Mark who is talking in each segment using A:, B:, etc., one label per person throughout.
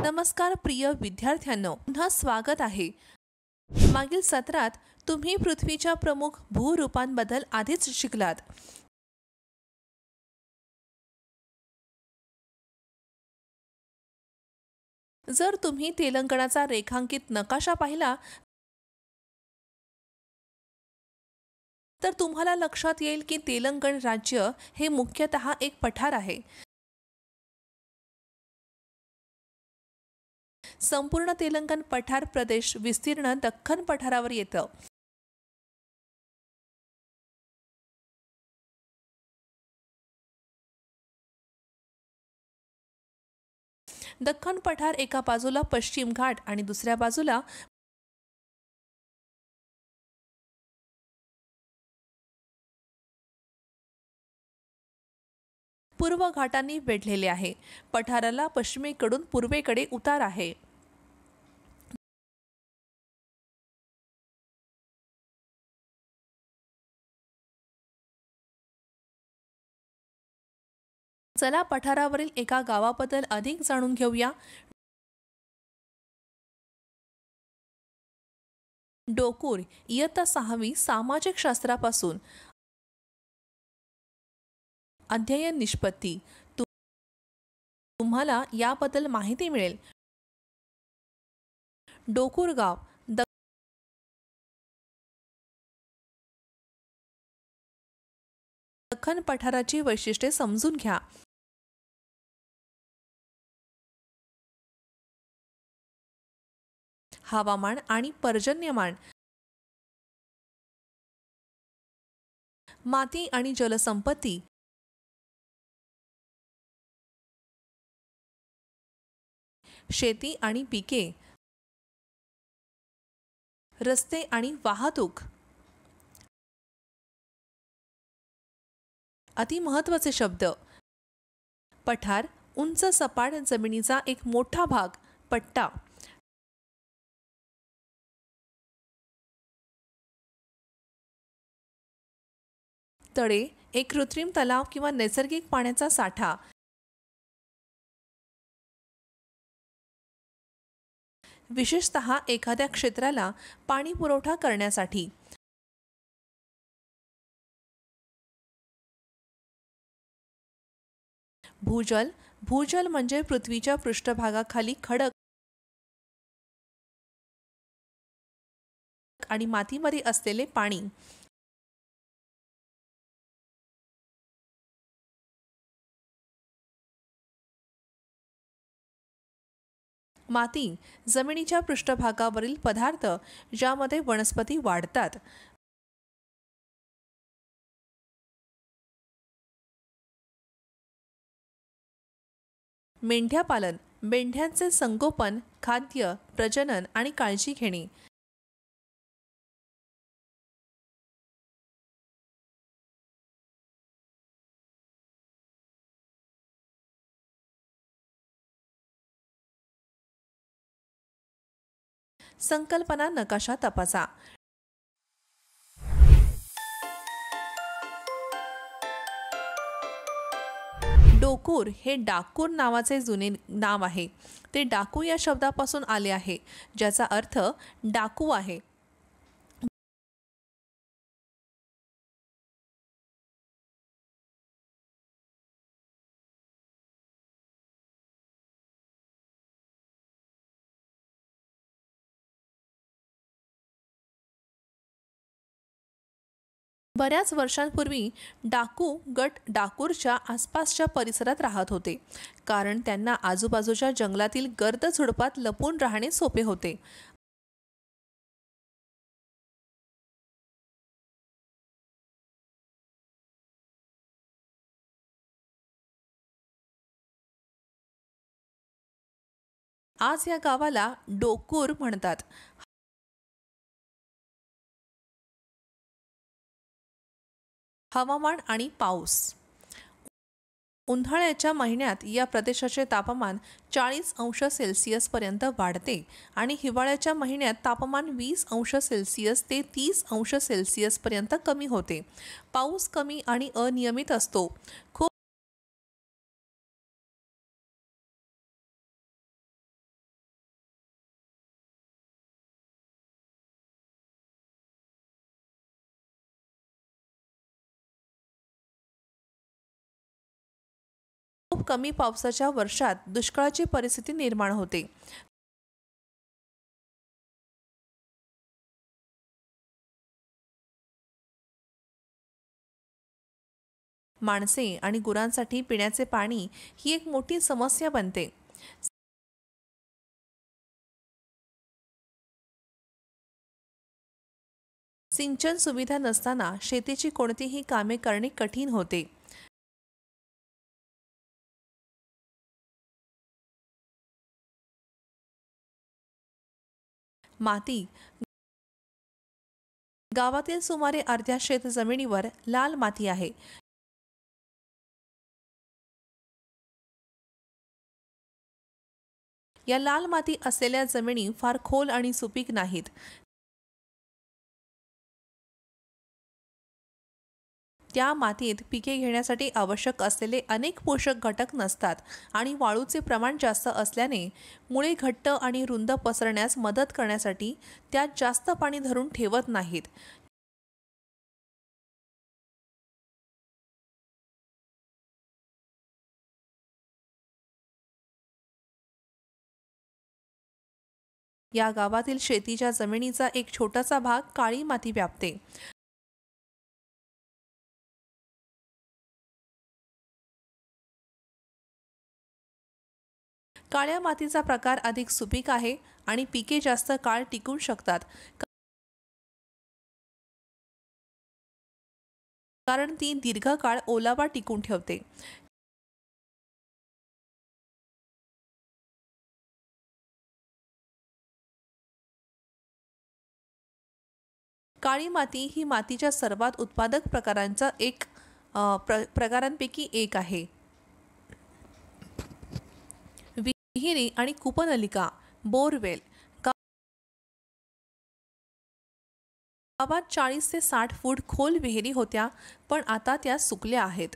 A: नमस्कार प्रिय विद्यार्थ्यांनो, पुन्हा स्वागत आहे. मागील सत्रात तुम्ही पृथ्वीच्या प्रमुख भूरूपांबद्दल आधीच शिकलात. जर तुम्ही तेलंगणाचा रेखांकित नकाशा पाहिला तर तुम्हाला लक्षात येईल की तेलंगण राज्य हे मुख्यतः एक पठार आहे. संपूर्ण तेलंगण पठार प्रदेश विस्तीर्ण दख्खन पठारावर येतं. दख्खन पठार एका बाजूला पश्चिम घाट आणि दुसऱ्या बाजूला पूर्व घाटांनी वेढलेले आहे. पठाराला पश्चिमेकडून पूर्वेकडे उतार आहे. चला पठारावरील एका गावाबद्दल अधिक जाणून घेऊया. डोकूर इयत्ता 6वी सामाजिक शास्त्रापासून. अध्ययन निष्पत्ती. तुम्हाला याबद्दल माहिती मिळेल. डोकूर गाव दख्खन पठाराची वैशिष्ट्ये समजून घ्या. हवामान आणि पर्जन्यमान. माती आणि जलसंपत्ती. शेती आणि पिके. रस्ते आणि वाहतूक. अति महत्त्वाचे शब्द. पठार उंच सपाट जमिनीचा एक मोठा भाग, पट्टा. तळे एक कृत्रिम तलाव किंवा नैसर्गिक पाण्याचा साठा. विशेषतः एखाद्या क्षेत्राला पाणी पुरवठा करण्यासाठी. भूजल. भूजल म्हणजे पृथ्वीच्या पृष्ठभागाखाली खडक आणि मातीमध्ये असलेले पाणी. माती जमिनीच्या पृष्ठभागावरील पदार्थ ज्यामध्ये वनस्पती वाढतात. मेंढ्यापालन. मेंढ्यांचे संगोपन, खाद्य, प्रजनन आणि काळजी घेणे. संकल्पना नकाशा तपासा. डोकूर हे डाकूर नावाचे जुने नाव आहे. ते डाकू या शब्दापासून आले आहे, ज्याचा अर्थ डाकू आहे. बऱ्याच वर्षांपूर्वी डाकू गट डाकूरच्या आसपासच्या परिसरात राहत होते, कारण त्यांना आजूबाजूच्या जंगलातील गर्द झुडपात लपून राहणे सोपे होते. आज या गावाला डोकूर म्हणतात. हवामान आणि पाऊस. उन्हाळ्याच्या महिन्यात या प्रदेशाचे तापमान 40 अंश सेल्सिअस पर्यंत वाढते आणि हिवाळ्याच्या महिन्यात तापमान 20 अंश सेल्सिअस ते 30 अंश सेल्सिअस पर्यंत कमी होते. पाऊस कमी आणि अनियमित असतो. खूप खूप कमी पावसाच्या वर्षात दुष्काळाची परिस्थिती निर्माण होते। माणसे आणि गुरांसाठी पिण्याचे पाणी ही एक मोठी समस्या बनते। सिंचन सुविधा नसताना शेतीची कोणतीही कामे करणे कठीण होते। माती गावातील सुमारे अर्ध्या शेत जमिनीवर लाल माती आहे। या लाल माती असलेल्या जमिनी फार खोल आणि सुपीक नाहीत। त्या मातीत पिके घेण्यासाठी आवश्यक असलेले अनेक पोषक घटक नसतात आणि वाळूचे प्रमाण जास्त असल्याने मुळे घट्ट आणि रुंद पसरण्यास मदत करण्यासाठी त्यात जास्त पाणी धरून ठेवत नाहीत। या गावातील शेतीच्या जमिनीचा एक छोटासा भाग काळी माती व्यापते। काळ्या मातीचा प्रकार अधिक सुपीक आहे आणि पिके जास्त काळ टिकू शकतात, कारण ती दीर्घकाळ ओलावा टिकून ठेवते। काळी माती ही मातीच्या सर्वात उत्पादक प्रकारांचा प्रकारांपैकी एक आहे। विहिरी आणि कूपनलिका, बोरवेल गावात 40 ते 60 फूट खोल विहिरी होत्या, पण आता त्या सुकल्या आहेत।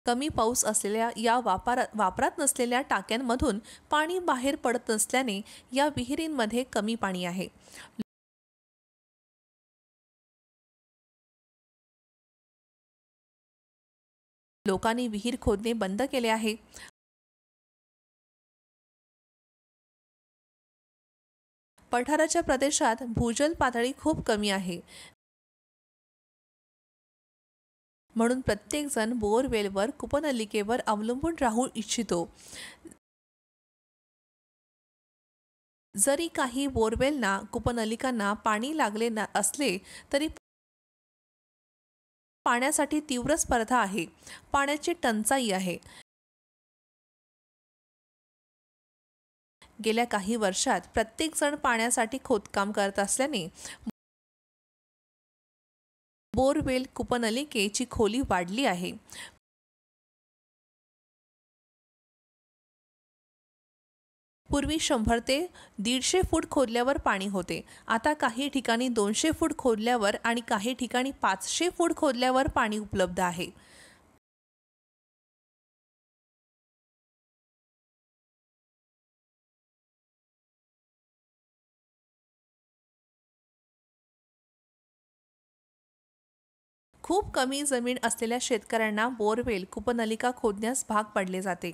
A: कमी पाऊस असलेल्या या वापरात नसलेल्या टाक्यांमधून पाणी बाहेर पडत नसल्याने या विहिरींमध्ये कमी पाणी आहे। लोकांनी विहीर खोदणे बंद केले आहे। पठाराच्या प्रदेशात भूजल पातळी खूप कमी आहे, म्हणून प्रत्येक जण बोरवेलवर कूपनलिकेवर अवलंबून राहू इच्छितो। जरी काही बोरवेलना कूपनलिकांना पाणी लागले असले तरी पाण्यासाठी तीव्र स्पर्धा आहे। पाण्याची टंचाई आहे। गेल्या काही वर्षात प्रत्येक जण पाण्यासाठी खोदकाम करत असल्याने बोरवेल कूपनलिकेची खोली वाढली आहे। पूर्वी 100 ते 150 फूट खोदल्यावर पाणी होते, आता काही ठिकाणी 200 फूट खोदल्यावर आणि काही ठिकाणी 500 फूट खोदल्यावर पाणी उपलब्ध आहे। खूप कमी जमीन असलेल्या शेतकऱ्यांना बोरवेल कूपनलिका खोदण्यास भाग पडले जाते।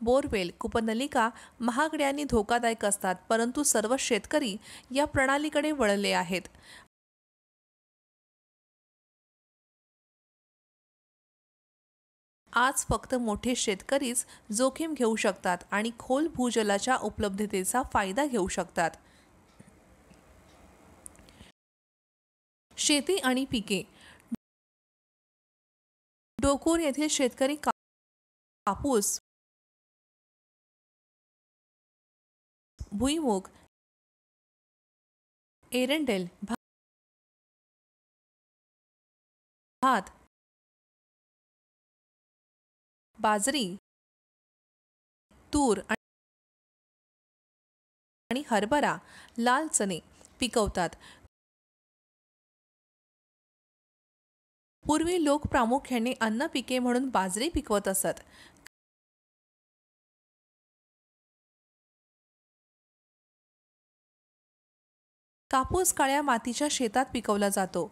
A: बोरवेल कूपनलिका महागड्या आणि धोकादायक असतात, परंतु सर्व शेतकरी या प्रणालीकडे वळले आहेत। आज फक्त मोठे शेतकरीच जोखीम घेऊ शकतात आणि खोल भूजलाच्या उपलब्धतेचा फायदा घेऊ शकतात। शेती आणि पिके डोकूर येथील शेतकरी कापूस, भुईमूग, एरंडेल, भात, बाजरी, तूर आणि हरभरा, लाल चणे पिकवतात। पूर्वी लोक प्रामुख्याने अन्न पिके म्हणून बाजरी पिकवत असत। कापूस काळ्या मातीच्या शेतात पिकवला जातो.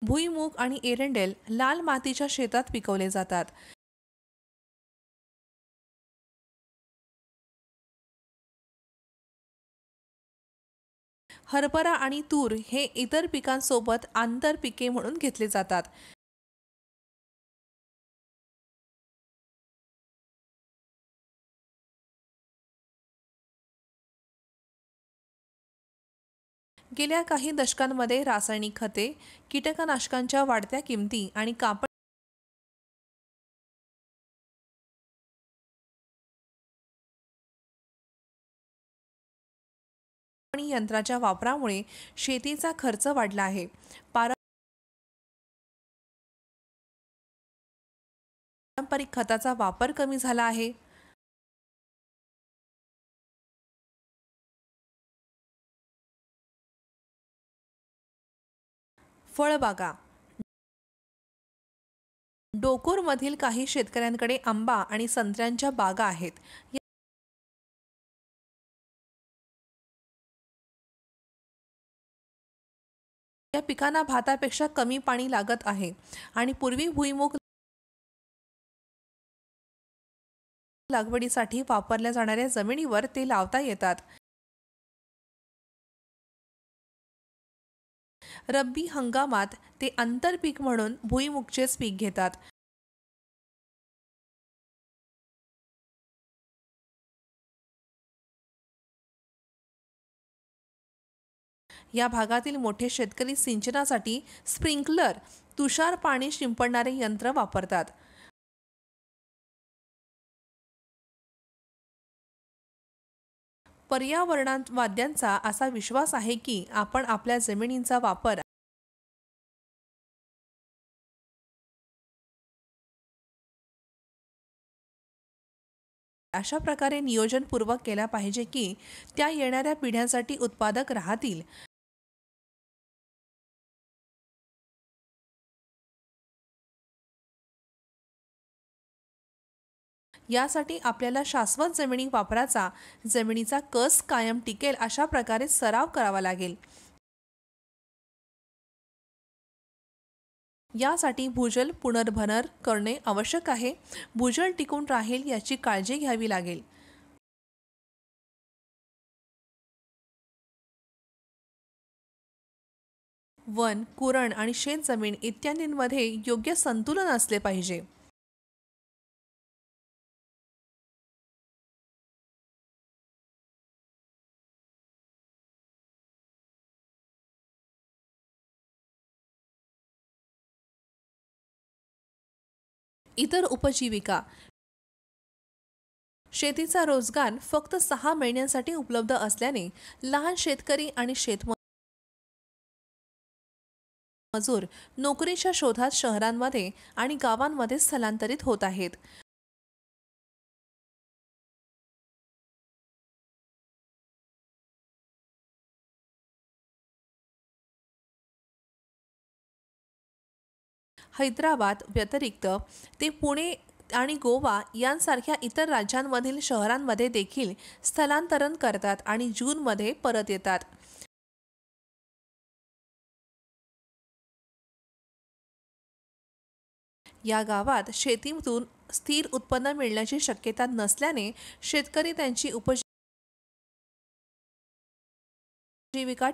A: भुईमूग आणि एरंडेल लाल मातीच्या शेतात पिकवले जातात. हरभरा आणि तूर हे इतर पिकांसोबत आंतरपिके म्हणून घेतले जातात. गेल्या काही दशकांमध्ये रासायनिक खते, कीटकनाशकांच्या वाढत्या किमती आणि कापणी यंत्राच्या वापरामुळे शेतीचा खर्च वाढला आहे. पारंपरिक खताचा वापर कमी झाला आहे. फळबागा. डोकोरमधील काही शेतकऱ्यांकडे आंबा आणि संत्र्यांच्या बागा आहेत. या पिकांना भातापेक्षा कमी पाणी लागत आहे आणि पूर्वी भुईमूग लागवडीसाठी वापरल्या जाणाऱ्या जमिनीवर ते लावता येतात. रब्बी हंगामात ते आंतरपीक म्हणून भुईमुगचेच पीक घेतात. या भागातील मोठे शेतकरी सिंचनासाठी स्प्रिंकलर, तुषार पाणी शिंपडणारे यंत्र वापरतात. पर्यावरणवाद्यांचा असा विश्वास आहे की आपण आपल्या जमिनींचा वापर अशा प्रकारे नियोजनपूर्वक केला पाहिजे की त्या येणाऱ्या पिढ्यांसाठी उत्पादक राहतील. यासाठी आपल्याला शाश्वत जमिनी वापराचा, जमिनीचा कस कायम टिकेल अशा प्रकारे सराव करावा लागेल. यासाठी भूजल पुनर्भरण करणे आवश्यक आहे. भूजल टिकून राहील याची काळजी घ्यावी लागेल. वन, कुरण आणि शेतजमीन इत्यादींमध्ये योग्य संतुलन असले पाहिजे. इतर उपजीविका. शेतीचा रोजगार फक्त 6 महिन्यांसाठी उपलब्ध असल्याने लहान शेतकरी आणि शेतमजूर नोकरीच्या शोधात शहरांमध्ये आणि गावांमध्ये स्थलांतरित होत आहेत. हैदराबाद व्यतिरिक्त ते पुणे आणि गोवा यांसारख्या इतर राज्यांमधील शहरांमध्ये देखील स्थलांतरण करतात आणि जूनमध्ये परत येतात. या गावात शेतीतून स्थिर उत्पन्न मिळण्याची शक्यता नसल्याने शेतकरी त्यांची उपजीविका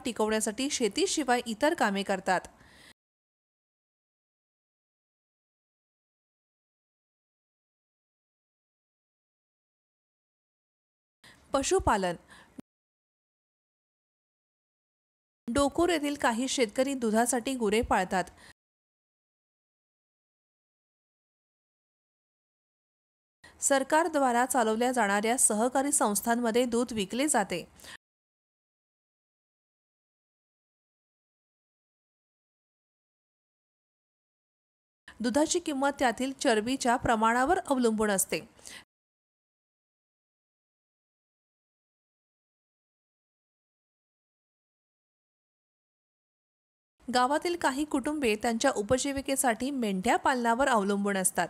A: टिकवण्यासाठी शेतीशिवाय इतर कामे करतात. पशुपालन. डोकोर येथील काही शेतकरी दुधासाठी गुरे पाळतात. सरकारद्वारा चालवल्या जाणाऱ्या सहकारी संस्थांमध्ये दूध विकले जाते. दुधाची किंमत त्यातील चरबीच्या प्रमाणावर अवलंबून असते. गावातील काही कुटुंबे त्यांच्या उपजीविकेसाठी मेंढ्या पालनावर अवलंबून असतात.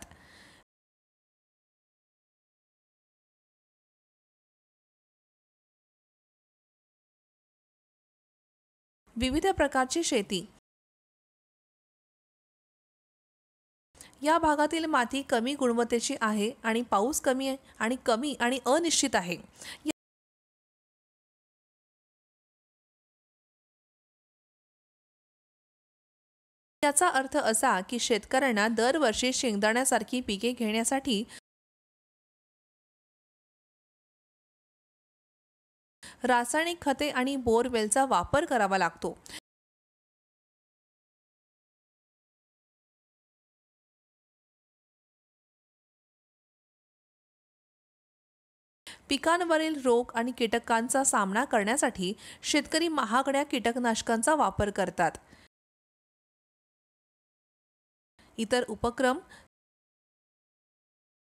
A: विविध प्रकारची शेती. या भागातील माती कमी गुणवत्तेची आहे आणि पाऊस कमी आणि अनिश्चित आहे. याचा अर्थ असा की शेतकऱ्यांना दरवर्षी शेंगदाण्यासारखी पिके घेण्यासाठी रासायनिक खते आणि बोरवेलचा वापर करावा लागतो. पिकांवरील रोग आणि कीटकांचा सामना करण्यासाठी शेतकरी महागड्या कीटकनाशकांचा वापर करतात. इतर उपक्रम: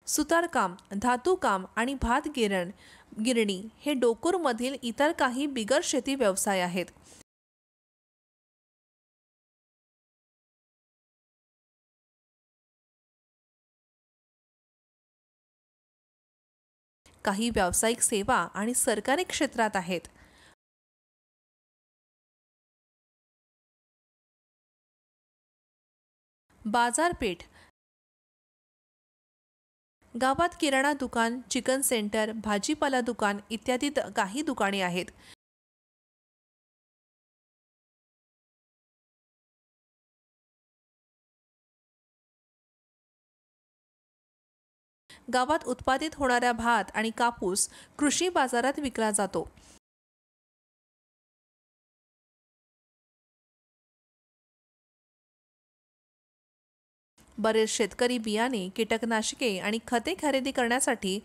A: सुतारकाम, धातुकाम आणि भात गिरणी हे डोकूरमधील इतर काही बिगर शेती व्यवसाय आहेत. काही व्यावसायिक सेवा आणि सरकारी क्षेत्रात आहेत. बाजारपेठ: गावात किराणा दुकान, चिकन सेंटर, भाजीपाला दुकान इत्यादी काही दुकाने आहेत. गावात उत्पादित होणारा भात आणि कापूस कृषी बाजारात विकला जातो. बरेच शेतकरी बियाणे, कीटकनाशके आणि खते खरेदी करण्यासाठी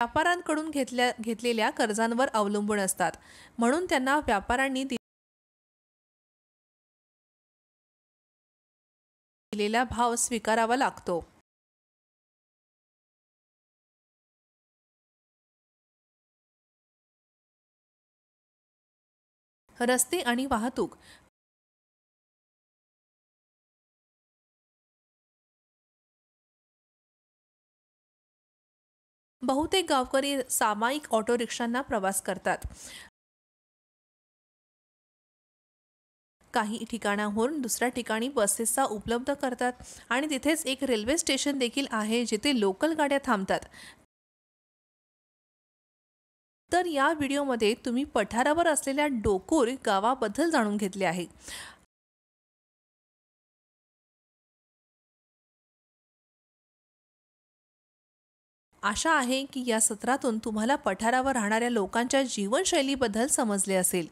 A: व्यापाऱ्यांकडून घेतलेल्या कर्जांवर अवलंबून असतात. म्हणून त्यांना व्यापाऱ्यांनी दिलेला भाव स्वीकारावा लागतो. रस्ते आणि वाहतूक: बहुतेक गावकरी सामायिक ऑटो रिक्षांना प्रवास करतात. काही ठिकाणाहून दुसऱ्या ठिकाणी बसेसचा उपलब्ध करतात आणि तिथेच एक रेल्वे स्टेशन देखील आहे जिथे लोकल गाड्या थांबतात. तर या व्हिडिओमध्ये तुम्ही पठारावर असलेल्या डोकूर गावाबद्दल जाणून घेतले आहे. आशा आहे की या सत्रातून तुम्हाला पठारावर राहणाऱ्या लोकांच्या जीवनशैलीबद्दल समजले असेल.